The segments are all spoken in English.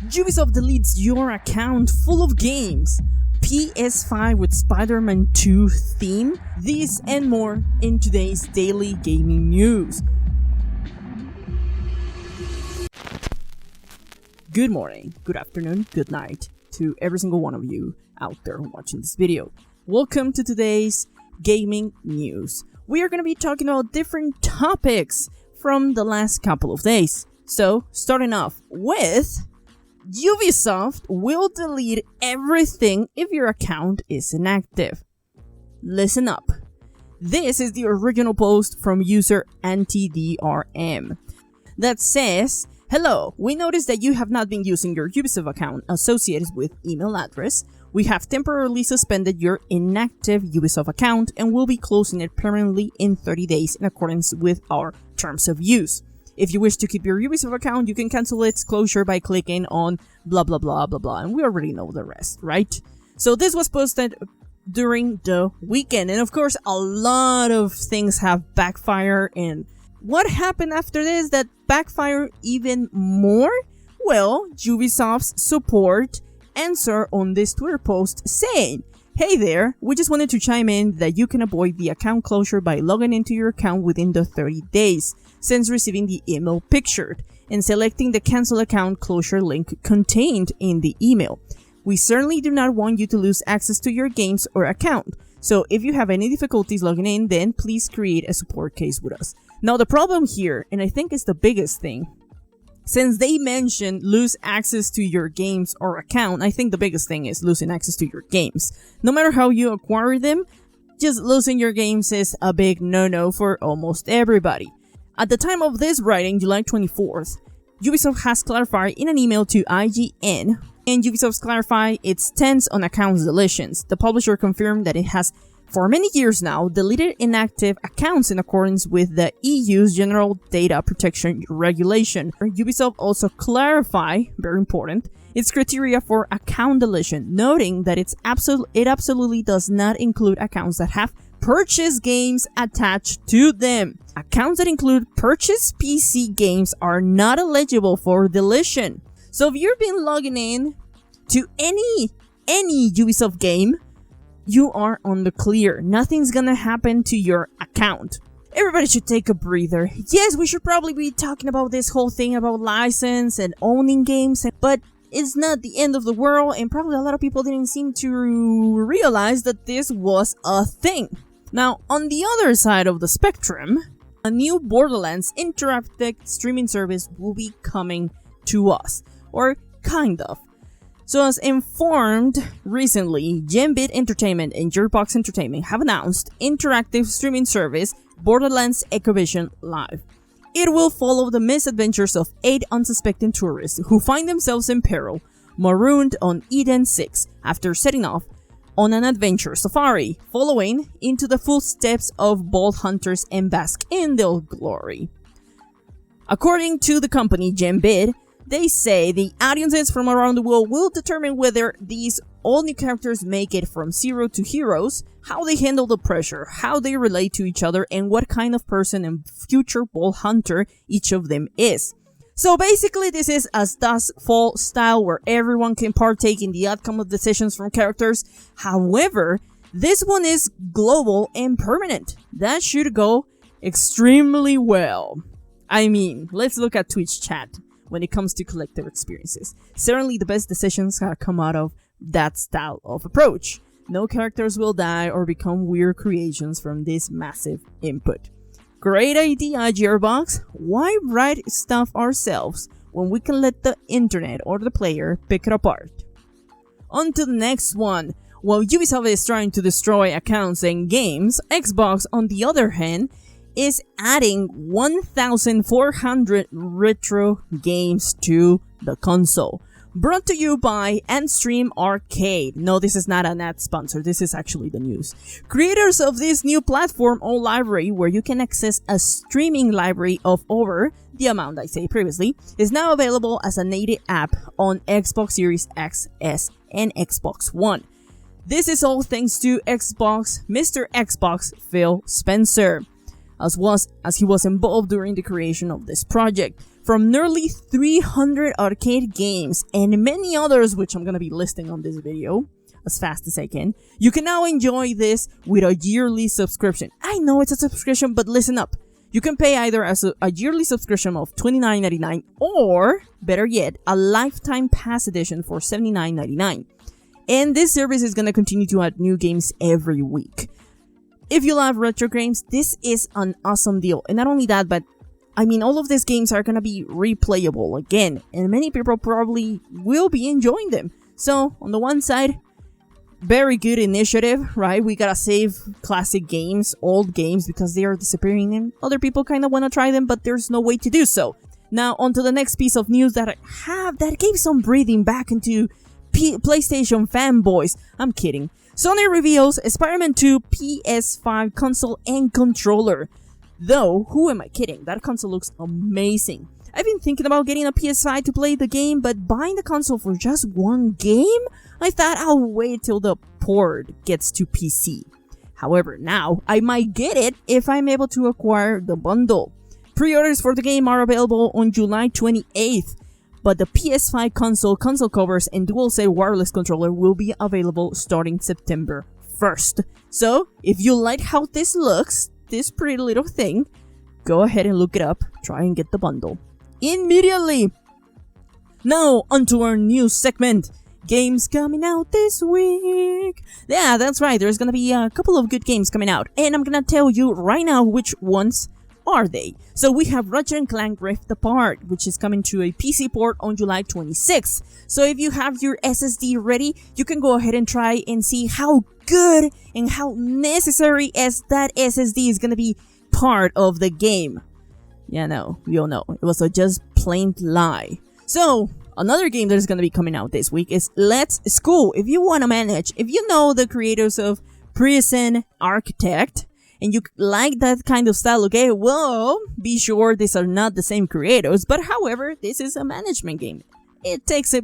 Ubisoft deletes your account full of games. PS5 with Spider-Man 2 theme. These and more in today's daily gaming news. Good morning, good afternoon, good night to every single one of you out there watching this video. Welcome to today's gaming news. We are going to be talking about different topics from the last couple of days. So, starting off with Ubisoft will delete everything if your account is inactive. Listen up. This is the original post from user AntiDRM that says, "Hello, we noticed that you have not been using your Ubisoft account associated with email address. We have temporarily suspended your inactive Ubisoft account and will be closing it permanently in 30 days in accordance with our terms of use. If you wish to keep your Ubisoft account, you can cancel its closure by clicking on blah blah blah blah blah," and we already know the rest, right? So this was posted during the weekend, and of course a lot of things have backfired, and what happened after this that backfired even more? Well, Ubisoft's support answer on this Twitter post saying, "Hey there, we just wanted to chime in that you can avoid the account closure by logging into your account within the 30 days since receiving the email pictured and selecting the cancel account closure link contained in the email. We certainly do not want you to lose access to your games or account, so if you have any difficulties logging in, then please create a support case with us." Now the problem here, and I think it's the biggest thing, since they mentioned lose access to your games or account, I think the biggest thing is losing access to your games. No matter how you acquire them, just losing your games is a big no-no for almost everybody. At the time of this writing, July 24th, Ubisoft has clarified in an email to IGN, and Ubisoft's clarified its stance on accounts deletions. The publisher confirmed that it has for many years now deleted inactive accounts in accordance with the EU's General Data Protection Regulation. Ubisoft also clarified, very important, its criteria for account deletion, noting that it absolutely does not include accounts that have purchased games attached to them. Accounts that include purchased PC games are not eligible for deletion. So if you've been logging in to any Ubisoft game, you are on the clear. Nothing's gonna happen to your account. Everybody should take a breather. Yes, we should probably be talking about this whole thing about license and owning games, but it's not the end of the world, and probably a lot of people didn't seem to realize that this was a thing. Now, on the other side of the spectrum, a new Borderlands interactive streaming service will be coming to us, or kind of. So as informed recently, Gambit Entertainment and Gearbox Entertainment have announced interactive streaming service Borderlands Exhibition Live. It will follow the misadventures of 8 unsuspecting tourists who find themselves in peril, marooned on Eden 6 after setting off on an adventure safari, following into the footsteps of bold hunters and bask in their glory. According to the company Gambit, they say the audiences from around the world will determine whether these all-new characters make it from zero to heroes, how they handle the pressure, how they relate to each other, and what kind of person and future bold hunter each of them is. So basically, this is a Duskfall style where everyone can partake in the outcome of decisions from characters. However, this one is global and permanent. That should go extremely well. I mean, let's look at Twitch chat. When it comes to collective experiences, certainly the best decisions have come out of that style of approach. No characters will die or become weird creations from this massive input. Great idea, Gearbox. Why write stuff ourselves when we can let the internet or the player pick it apart? On to the next one. While Ubisoft is trying to destroy accounts and games, Xbox, on the other hand, is adding 1,400 retro games to the console. Brought to you by Endstream Arcade. No, this is not an ad sponsor, this is actually the news. Creators of this new platform or library, where you can access a streaming library of over the amount I said previously, is now available as a native app on Xbox Series X, S, and Xbox One. This is all thanks to Mr. Xbox Phil Spencer, as he was involved during the creation of this project. from nearly 300 arcade games and many others, which I'm gonna be listing on this video as fast as I can. You can now enjoy this with a yearly subscription. I know it's a subscription, but listen up. You can pay either as a yearly subscription of $29.99 or, better yet, a lifetime pass edition for $79.99. And this service is going to continue to add new games every week. If you love retro games, this is an awesome deal. And not only that, but I mean, all of these games are going to be replayable again. And many people probably will be enjoying them. So, on the one side, very good initiative, right? We gotta save classic games, old games, because they are disappearing and other people kind of want to try them, but there's no way to do so. Now, on to the next piece of news that gave some breathing back into PlayStation fanboys. I'm kidding. Sony reveals Spider-Man 2 PS5 console and controller. Though, who am I kidding? That console looks amazing. I've been thinking about getting a PS5 to play the game, but buying the console for just one game? I thought I'll wait till the port gets to PC. However, now I might get it if I'm able to acquire the bundle. Pre-orders for the game are available on July 28th, but the PS5 console covers, and DualSense wireless controller will be available starting September 1st. So, if you like how this looks, this pretty little thing, go ahead and look it up, try and get the bundle immediately. Now, onto our new segment. Games coming out this week. Yeah, that's right. There's gonna be a couple of good games coming out, and I'm gonna tell you right now which ones are they. So we have Ratchet & Clank Rift Apart, which is coming to a PC port on July 26th. So if you have your SSD ready, you can go ahead and try and see how good and how necessary that SSD is gonna be part of the game. Yeah, no, we all know. It was a just plain lie. So, another game that is going to be coming out this week is Let's School. If you want to manage, if you know the creators of Prison Architect, and you like that kind of style, okay, well, be sure these are not the same creators, but however, this is a management game. It takes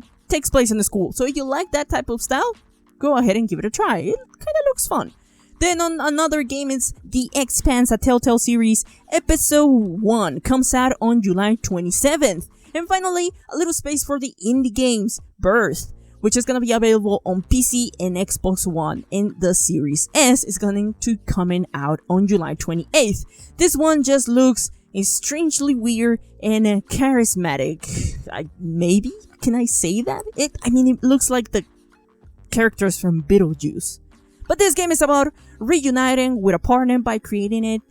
place in the school, so if you like that type of style, go ahead and give it a try. It kind of looks fun. Then on another game is The Expanse, a Telltale series, Episode 1, comes out on July 27th. And finally, a little space for the indie games, Birth, which is going to be available on PC and Xbox One, and the Series S is going to coming out on July 28th. This one just looks strangely weird and charismatic. Maybe? Can I say that? It looks like the characters from Beetlejuice. But this game is about reuniting with a partner by creating it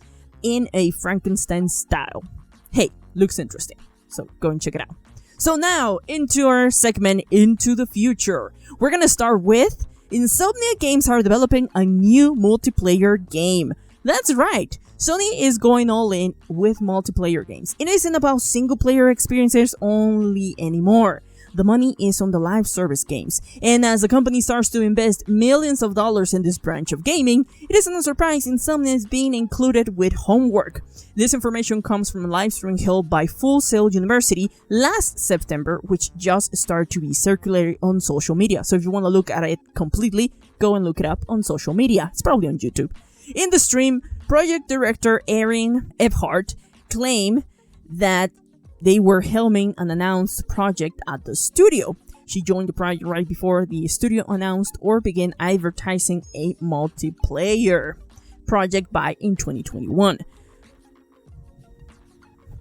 in a Frankenstein style. Hey, looks interesting. So go and check it out. So now, into our segment, Into the Future. We're gonna start with Insomniac Games are developing a new multiplayer game. That's right, Sony is going all in with multiplayer games. It isn't about single player experiences only anymore. The money is on the live service games, and as the company starts to invest millions of dollars in this branch of gaming, it isn't a surprise Insomnia is being included with Homework. This information comes from a live stream held by Full Sail University last September, which just started to be circulated on social media. So if you want to look at it completely, go and look it up on social media. It's probably on YouTube. In the stream, project director Erin Ephart claimed that they were helming an announced project at the studio. She joined the project right before the studio announced or began advertising a multiplayer project in 2021.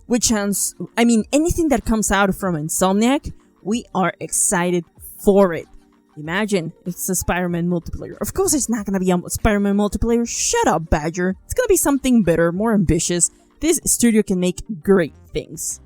Which sounds, anything that comes out from Insomniac, we are excited for it. Imagine, it's a Spider-Man multiplayer. Of course it's not gonna be a Spider-Man multiplayer. Shut up, Badger. It's gonna be something better, more ambitious. This studio can make great things.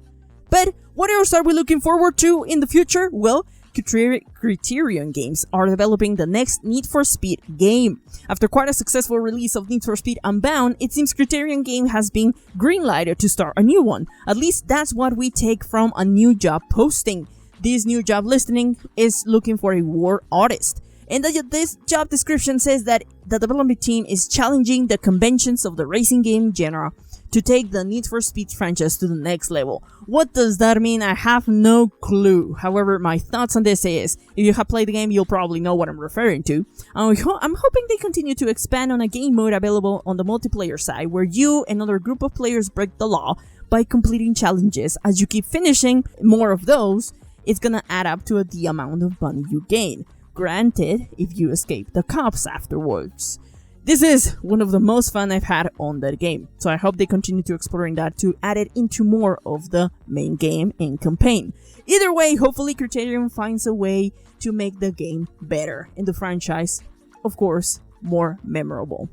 But what else are we looking forward to in the future? Well, Criterion Games are developing the next Need for Speed game. After quite a successful release of Need for Speed Unbound, it seems Criterion Game has been greenlighted to start a new one. At least that's what we take from a new job posting. This new job listing is looking for a war artist. And this job description says that the development team is challenging the conventions of the racing game genre to take the Need for Speed franchise to the next level. What does that mean? I have no clue. However, my thoughts on this is, if you have played the game, you'll probably know what I'm referring to. I'm hoping they continue to expand on a game mode available on the multiplayer side, where you and another group of players break the law by completing challenges. As you keep finishing more of those, it's gonna add up to the amount of money you gain. Granted, if you escape the cops afterwards. This is one of the most fun I've had on that game, so I hope they continue to exploring that to add it into more of the main game and campaign. Either way, hopefully Criterion finds a way to make the game better and the franchise, of course, more memorable.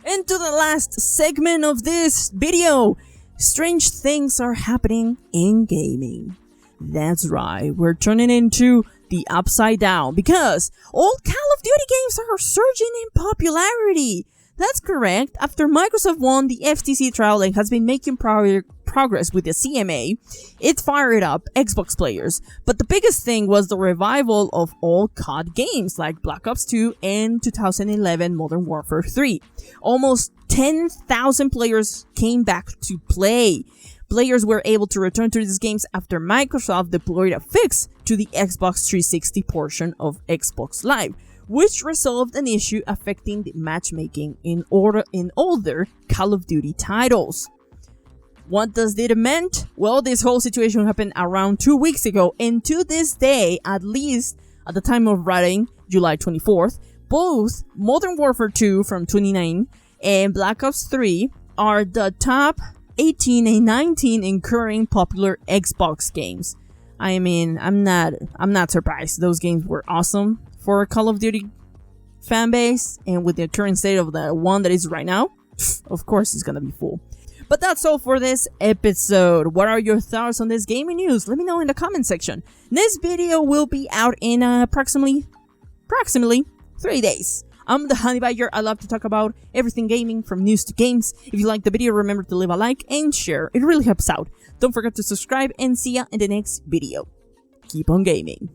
And to the last segment of this video, strange things are happening in gaming. That's right, we're turning into the upside down because old Call of Duty games are surging in popularity. That's correct. After Microsoft won the FTC trial and has been making progress with the CMA, it fired up Xbox players. But the biggest thing was the revival of old COD games like Black Ops 2 and 2011 Modern Warfare 3. Almost 10,000 players came back to play. Players were able to return to these games after Microsoft deployed a fix to the Xbox 360 portion of Xbox Live, which resolved an issue affecting the matchmaking in older Call of Duty titles. What does this mean? Well, this whole situation happened around 2 weeks ago, and to this day, at least at the time of writing, July 24th, both Modern Warfare 2 from 2019 and Black Ops 3 are the top 18 and 19 in current popular Xbox games. I mean, I'm not surprised. Those games were awesome for a Call of Duty fan base, and with the current state of the one that is right now, of course it's gonna be full. But that's all for this episode. What are your thoughts on this gaming news? Let me know in the comment section. This video will be out in approximately 3 days. I'm the Honey Badger. I love to talk about everything gaming, from news to games. If you like the video, remember to leave a like and share. It really helps out. Don't forget to subscribe, and see ya in the next video. Keep on gaming.